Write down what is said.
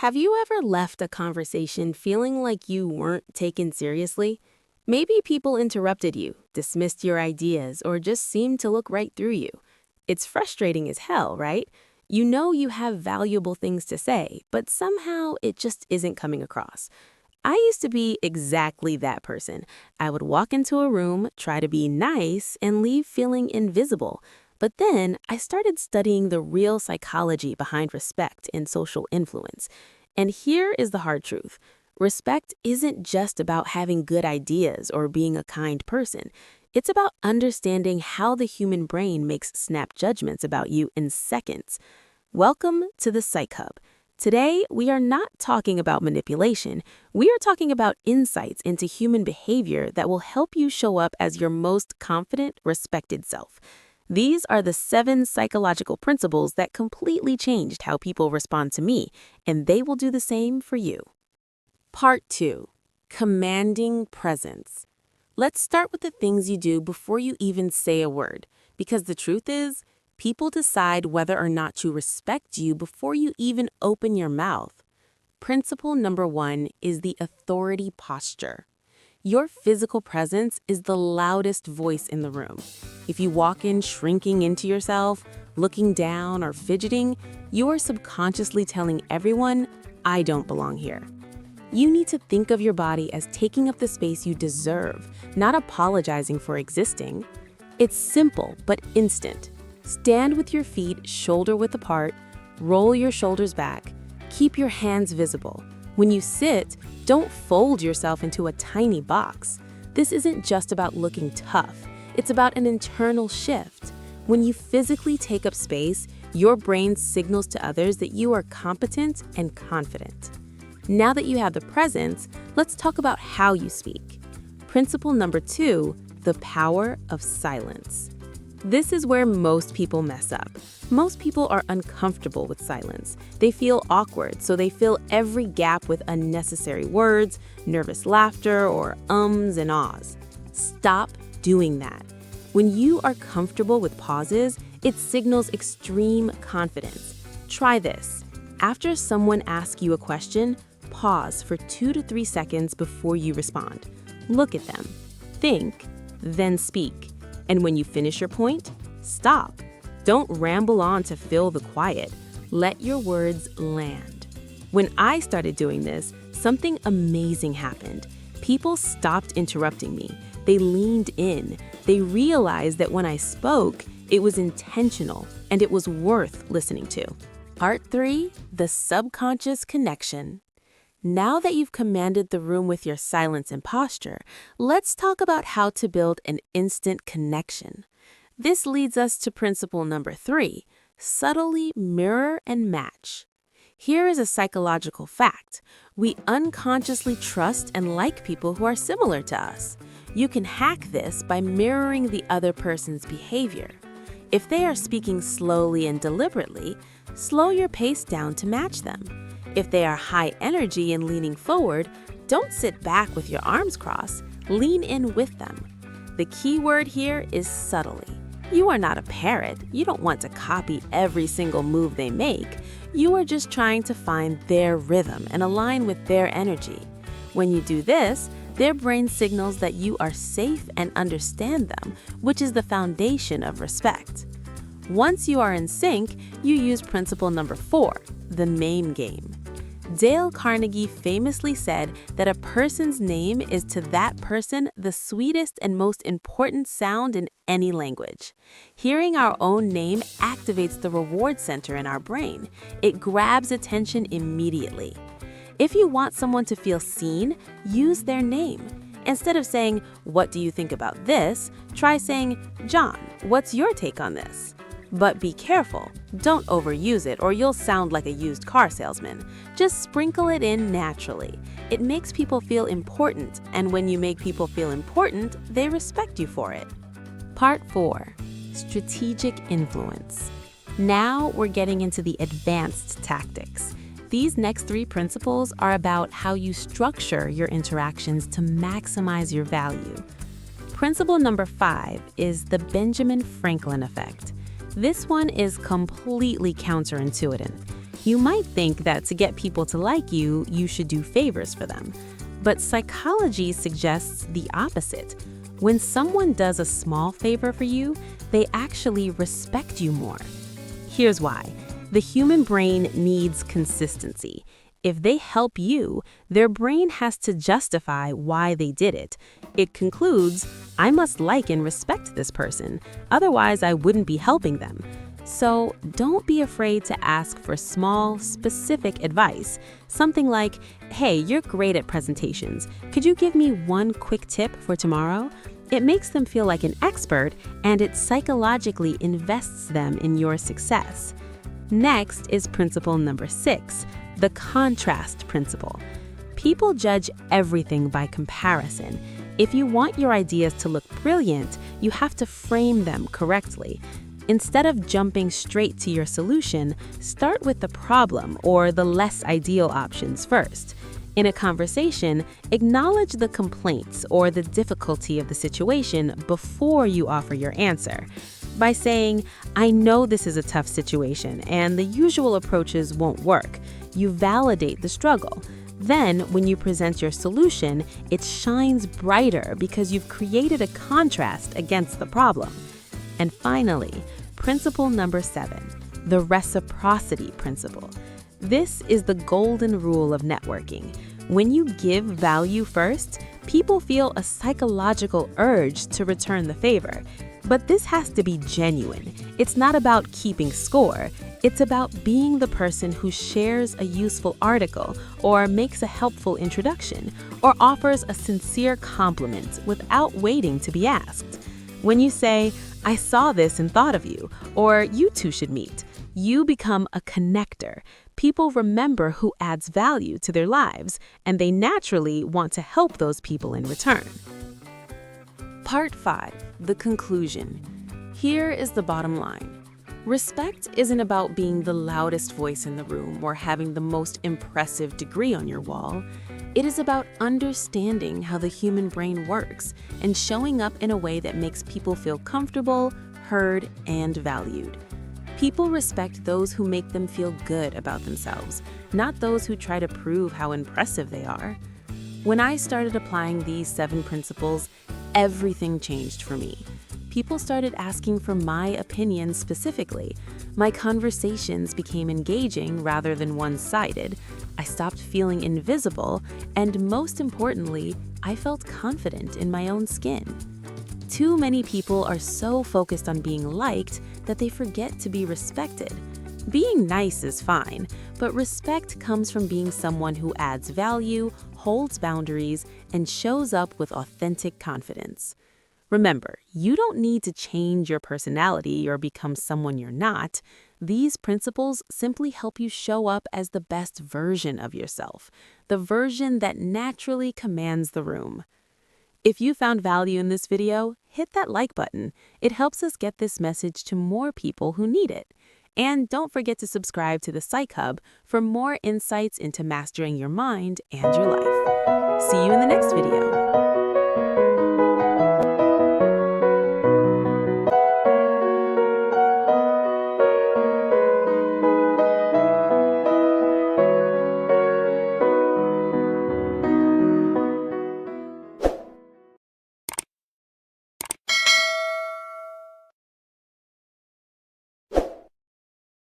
Have you ever left a conversation feeling like you weren't taken seriously? Maybe people interrupted you, dismissed your ideas, or just seemed to look right through you. It's frustrating as hell, right? You know you have valuable things to say, but somehow it just isn't coming across. I used to be exactly that person. I would walk into a room, try to be nice, and leave feeling invisible. But then I started studying the real psychology behind respect and social influence. And here is the hard truth. Respect isn't just about having good ideas or being a kind person. It's about understanding how the human brain makes snap judgments about you in seconds. Welcome to the Psych Hub. Today, we are not talking about manipulation. We are talking about insights into human behavior that will help you show up as your most confident, respected self. These are the 7 psychological principles that completely changed how people respond to me, and they will do the same for you. Part 2. Commanding presence. Let's start with the things you do before you even say a word, because the truth is, people decide whether or not to respect you before you even open your mouth. Principle number 1 is the authority posture. Your physical presence is the loudest voice in the room. If you walk in shrinking into yourself, looking down, or fidgeting, you are subconsciously telling everyone, I don't belong here. You need to think of your body as taking up the space you deserve, not apologizing for existing. It's simple but instant. Stand with your feet shoulder-width apart, roll your shoulders back, keep your hands visible. When you sit, don't fold yourself into a tiny box. This isn't just about looking tough. It's about an internal shift. When you physically take up space, your brain signals to others that you are competent and confident. Now that you have the presence, let's talk about how you speak. Principle number 2, the power of silence. This is where most people mess up. Most people are uncomfortable with silence. They feel awkward, so they fill every gap with unnecessary words, nervous laughter, or ums and ahs. Stop doing that. When you are comfortable with pauses, it signals extreme confidence. Try this. After someone asks you a question, pause for 2 to 3 seconds before you respond. Look at them. Think, then speak. And when you finish your point, stop. Don't ramble on to fill the quiet. Let your words land. When I started doing this, something amazing happened. People stopped interrupting me. They leaned in. They realized that when I spoke, it was intentional and it was worth listening to. Part 3, the subconscious connection. Now that you've commanded the room with your silence and posture, let's talk about how to build an instant connection. This leads us to principle number 3, subtly mirror and match. Here is a psychological fact. We unconsciously trust and like people who are similar to us. You can hack this by mirroring the other person's behavior. If they are speaking slowly and deliberately, slow your pace down to match them. If they are high energy and leaning forward, don't sit back with your arms crossed, lean in with them. The key word here is subtly. You are not a parrot. You don't want to copy every single move they make. You are just trying to find their rhythm and align with their energy. When you do this, their brain signals that you are safe and understand them, which is the foundation of respect. Once you are in sync, you use principle number 4, the name game. Dale Carnegie famously said that a person's name is to that person the sweetest and most important sound in any language. Hearing our own name activates the reward center in our brain. It grabs attention immediately. If you want someone to feel seen, use their name. Instead of saying, "What do you think about this?" try saying, "John, what's your take on this?" But be careful. Don't overuse it or you'll sound like a used car salesman. Just sprinkle it in naturally. It makes people feel important, and when you make people feel important, they respect you for it. Part 4, strategic influence. Now we're getting into the advanced tactics. These next 3 principles are about how you structure your interactions to maximize your value. Principle number 5 is the Benjamin Franklin effect. This one is completely counterintuitive. You might think that to get people to like you, you should do favors for them. But psychology suggests the opposite. When someone does a small favor for you, they actually respect you more. Here's why. The human brain needs consistency. If they help you, their brain has to justify why they did it. It concludes, I must like and respect this person, otherwise I wouldn't be helping them. So don't be afraid to ask for small, specific advice. Something like, hey, you're great at presentations. Could you give me one quick tip for tomorrow? It makes them feel like an expert, and it psychologically invests them in your success. Next is principle number 6, the contrast principle. People judge everything by comparison. If you want your ideas to look brilliant, you have to frame them correctly. Instead of jumping straight to your solution, start with the problem or the less ideal options first. In a conversation, acknowledge the complaints or the difficulty of the situation before you offer your answer. By saying, I know this is a tough situation and the usual approaches won't work, you validate the struggle. Then, when you present your solution, it shines brighter because you've created a contrast against the problem. And finally, principle number 7, the reciprocity principle. This is the golden rule of networking. When you give value first, people feel a psychological urge to return the favor. But this has to be genuine. It's not about keeping score. It's about being the person who shares a useful article or makes a helpful introduction or offers a sincere compliment without waiting to be asked. When you say, I saw this and thought of you, or you two should meet, you become a connector. People remember who adds value to their lives, and they naturally want to help those people in return. Part 5, the conclusion. Here is the bottom line. Respect isn't about being the loudest voice in the room or having the most impressive degree on your wall. It is about understanding how the human brain works and showing up in a way that makes people feel comfortable, heard, and valued. People respect those who make them feel good about themselves, not those who try to prove how impressive they are. When I started applying these 7 principles, everything changed for me. People started asking for my opinion specifically. My conversations became engaging rather than one-sided. I stopped feeling invisible, and most importantly, I felt confident in my own skin. Too many people are so focused on being liked that they forget to be respected. Being nice is fine, but respect comes from being someone who adds value, holds boundaries, and shows up with authentic confidence. Remember, you don't need to change your personality or become someone you're not. These principles simply help you show up as the best version of yourself, the version that naturally commands the room. If you found value in this video, hit that like button. It helps us get this message to more people who need it. And don't forget to subscribe to the Psych Hub for more insights into mastering your mind and your life. See you in the next video.